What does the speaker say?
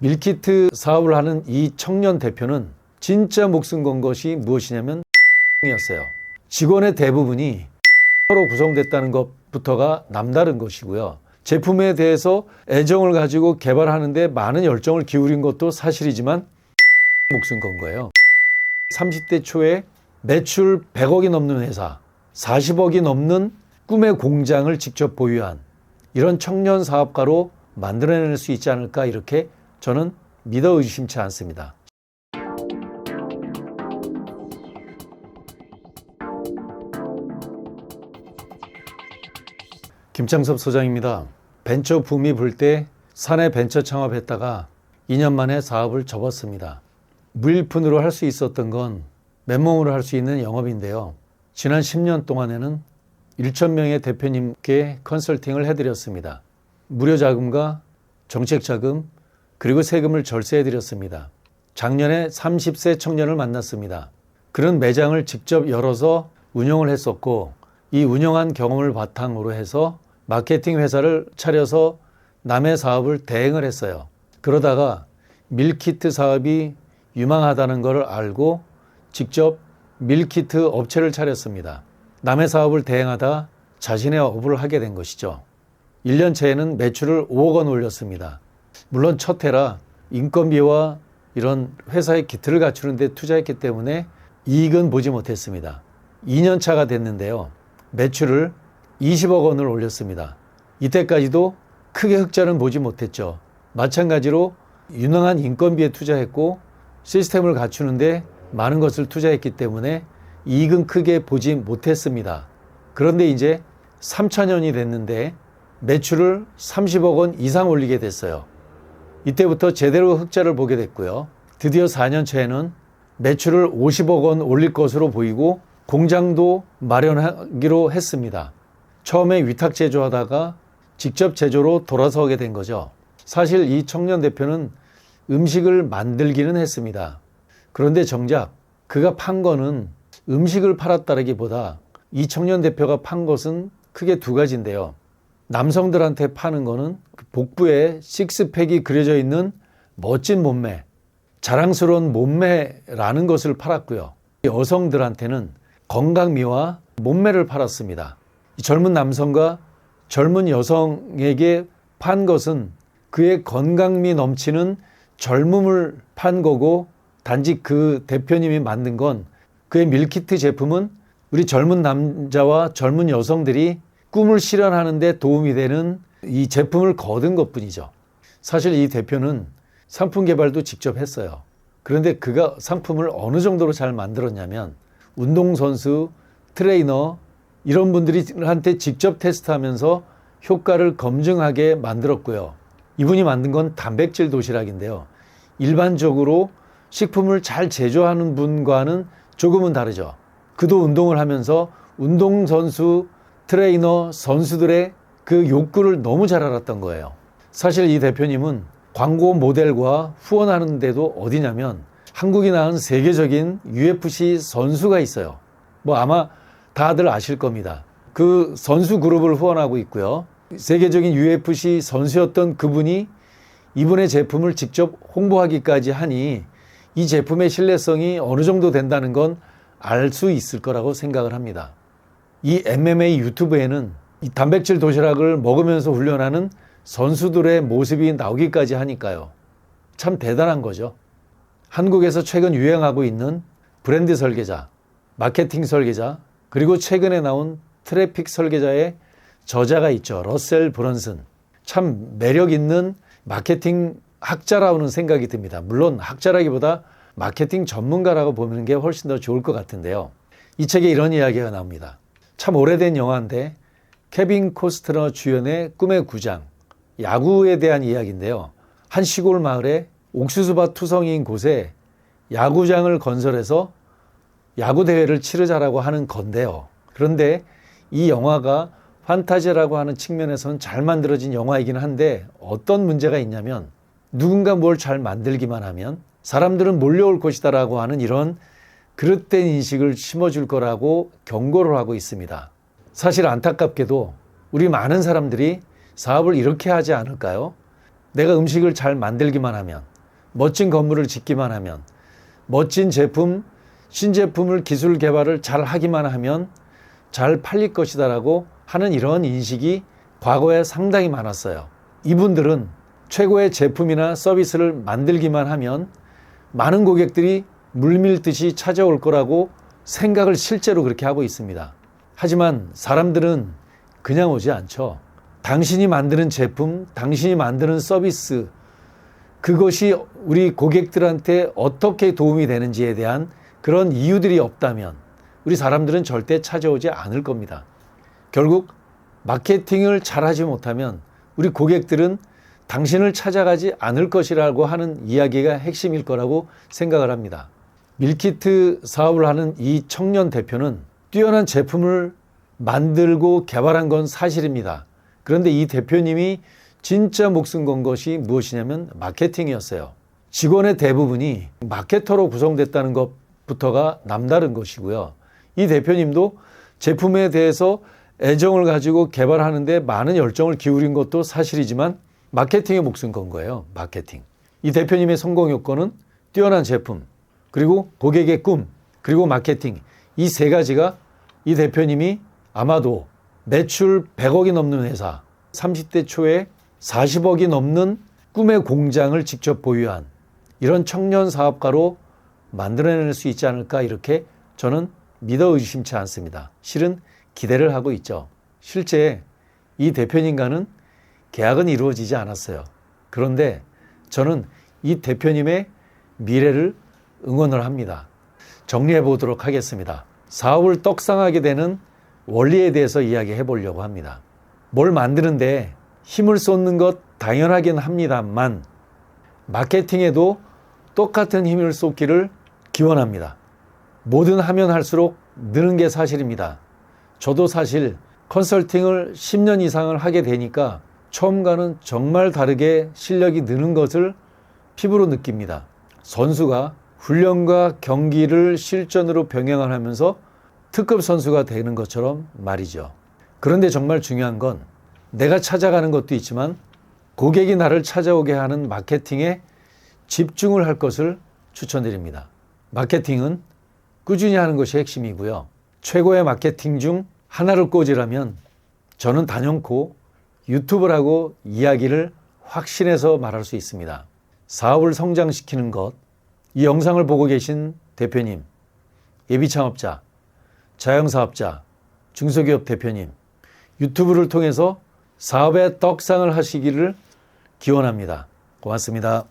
밀키트 사업을 하는 이 청년 대표는 진짜 목숨 건 것이 무엇이냐면 이었어요. 직원의 대부분이 로 구성됐다는 것부터가 남다른 것이고요. 제품에 대해서 애정을 가지고 개발하는데 많은 열정을 기울인 것도 사실이지만 목숨 건 거예요. 30대 초에 매출 100억이 넘는 회사, 40억이 넘는 꿈의 공장을 직접 보유한 이런 청년 사업가로 만들어낼 수 있지 않을까, 이렇게 저는 믿어 의심치 않습니다. 김창섭 소장입니다. 벤처 붐이 불 때 사내 벤처 창업했다가 2년 만에 사업을 접었습니다. 무일푼으로 할 수 있었던 건 맨몸으로 할 수 있는 영업인데요. 지난 10년 동안에는 1,000명의 대표님께 컨설팅을 해드렸습니다. 무료 자금과 정책 자금, 그리고 세금을 절세해드렸습니다. 작년에 30세 청년을 만났습니다. 그런 매장을 직접 열어서 운영을 했었고, 이 운영한 경험을 바탕으로 해서 마케팅 회사를 차려서 남의 사업을 대행을 했어요. 그러다가 밀키트 사업이 유망하다는 것을 알고 직접 밀키트 업체를 차렸습니다. 남의 사업을 대행하다 자신의 업을 하게 된 것이죠. 1년 차에는 매출을 5억 원 올렸습니다. 물론 첫 해라 인건비와 이런 회사의 기틀을 갖추는 데 투자했기 때문에 이익은 보지 못했습니다. 2년 차가 됐는데요. 매출을 20억 원을 올렸습니다. 이때까지도 크게 흑자는 보지 못했죠. 마찬가지로 유능한 인건비에 투자했고 시스템을 갖추는데 많은 것을 투자했기 때문에 이익은 크게 보지 못했습니다. 그런데 이제 3차년이 됐는데 매출을 30억 원 이상 올리게 됐어요. 이때부터 제대로 흑자를 보게 됐고요. 드디어 4년 차에는 매출을 50억 원 올릴 것으로 보이고 공장도 마련하기로 했습니다. 처음에 위탁 제조하다가 직접 제조로 돌아서게 된 거죠. 사실 이 청년 대표는 음식을 만들기는 했습니다. 그런데 정작 그가 판 거는 음식을 팔았다기보다 이 청년 대표가 판 것은 크게 두 가지인데요. 남성들한테 파는 거는 복부에 식스팩이 그려져 있는 멋진 몸매, 자랑스러운 몸매라는 것을 팔았고요. 여성들한테는 건강미와 몸매를 팔았습니다. 젊은 남성과 젊은 여성에게 판 것은 그의 건강미 넘치는 젊음을 판 거고, 단지 그 대표님이 만든 건 그의 밀키트 제품은 우리 젊은 남자와 젊은 여성들이 꿈을 실현하는 데 도움이 되는 이 제품을 거둔 것뿐이죠. 사실 이 대표는 상품 개발도 직접 했어요. 그런데 그가 상품을 어느 정도로 잘 만들었냐면 운동선수, 트레이너 이런 분들한테 직접 테스트하면서 효과를 검증하게 만들었고요. 이분이 만든 건 단백질 도시락인데요. 일반적으로 식품을 잘 제조하는 분과는 조금은 다르죠. 그도 운동을 하면서 운동선수, 트레이너, 선수들의 그 욕구를 너무 잘 알았던 거예요. 사실 이 대표님은 광고 모델과 후원하는 데도 어디냐면 한국이 낳은 세계적인 UFC 선수가 있어요. 아마 다들 아실 겁니다. 그 선수 그룹을 후원하고 있고요. 세계적인 UFC 선수였던 그분이 이분의 제품을 직접 홍보하기까지 하니 이 제품의 신뢰성이 어느 정도 된다는 건 알 수 있을 거라고 생각을 합니다. 이 MMA 유튜브에는 이 단백질 도시락을 먹으면서 훈련하는 선수들의 모습이 나오기까지 하니까요. 참 대단한 거죠. 한국에서 최근 유행하고 있는 브랜드 설계자, 마케팅 설계자, 그리고 최근에 나온 트래픽 설계자의 저자가 있죠. 러셀 브런슨. 참 매력 있는 마케팅 학자라는 생각이 듭니다. 물론 학자라기보다 마케팅 전문가라고 보는 게 훨씬 더 좋을 것 같은데요. 이 책에 이런 이야기가 나옵니다. 참 오래된 영화인데 케빈 코스트너 주연의 꿈의 구장, 야구에 대한 이야기인데요. 한 시골 마을에 옥수수밭 투성이인 곳에 야구장을 건설해서 야구 대회를 치르자라고 하는 건데요. 그런데 이 영화가 판타지라고 하는 측면에서는 잘 만들어진 영화이긴 한데 어떤 문제가 있냐면 누군가 뭘 잘 만들기만 하면 사람들은 몰려올 것이다라고 하는 이런 그릇된 인식을 심어줄 거라고 경고를 하고 있습니다. 사실 안타깝게도 우리 많은 사람들이 사업을 이렇게 하지 않을까요? 내가 음식을 잘 만들기만 하면, 멋진 건물을 짓기만 하면, 멋진 제품, 신제품을 기술 개발을 잘 하기만 하면 잘 팔릴 것이다라고 하는 이런 인식이 과거에 상당히 많았어요. 이분들은 최고의 제품이나 서비스를 만들기만 하면 많은 고객들이 물밀듯이 찾아올 거라고 생각을 실제로 그렇게 하고 있습니다. 하지만 사람들은 그냥 오지 않죠. 당신이 만드는 제품, 당신이 만드는 서비스, 그것이 우리 고객들한테 어떻게 도움이 되는지에 대한 그런 이유들이 없다면 우리 사람들은 절대 찾아오지 않을 겁니다. 결국 마케팅을 잘하지 못하면 우리 고객들은 당신을 찾아가지 않을 것이라고 하는 이야기가 핵심일 거라고 생각을 합니다. 밀키트 사업을 하는 이 청년 대표는 뛰어난 제품을 만들고 개발한 건 사실입니다. 그런데 이 대표님이 진짜 목숨 건 것이 무엇이냐면 마케팅이었어요. 직원의 대부분이 마케터로 구성됐다는 것부터가 남다른 것이고요. 이 대표님도 제품에 대해서 애정을 가지고 개발하는데 많은 열정을 기울인 것도 사실이지만 마케팅에 목숨 건 거예요. 마케팅. 이 대표님의 성공 요건은 뛰어난 제품, 그리고 고객의 꿈, 그리고 마케팅. 이 세 가지가 이 대표님이 아마도 매출 100억이 넘는 회사, 30대 초에 40억이 넘는 꿈의 공장을 직접 보유한 이런 청년 사업가로 만들어낼 수 있지 않을까, 이렇게 저는 믿어 의심치 않습니다. 실은 기대를 하고 있죠. 실제 이 대표님과는 계약은 이루어지지 않았어요. 그런데 저는 이 대표님의 미래를 응원을 합니다. 정리해 보도록 하겠습니다. 사업을 떡상하게 되는 원리에 대해서 이야기해 보려고 합니다. 뭘 만드는데 힘을 쏟는 것 당연하긴 합니다만 마케팅에도 똑같은 힘을 쏟기를 기원합니다. 뭐든 하면 할수록 느는 게 사실입니다. 저도 사실 컨설팅을 10년 이상을 하게 되니까 처음과는 정말 다르게 실력이 느는 것을 피부로 느낍니다. 선수가 훈련과 경기를 실전으로 병행을 하면서 특급 선수가 되는 것처럼 말이죠. 그런데 정말 중요한 건 내가 찾아가는 것도 있지만 고객이 나를 찾아오게 하는 마케팅에 집중을 할 것을 추천드립니다. 마케팅은 꾸준히 하는 것이 핵심이고요. 최고의 마케팅 중 하나를 꽂으라면 저는 단연코 유튜브라고 이야기를 확신해서 말할 수 있습니다. 사업을 성장시키는 것, 이 영상을 보고 계신 대표님, 예비창업자, 자영사업자, 중소기업 대표님, 유튜브를 통해서 사업의 떡상을 하시기를 기원합니다. 고맙습니다.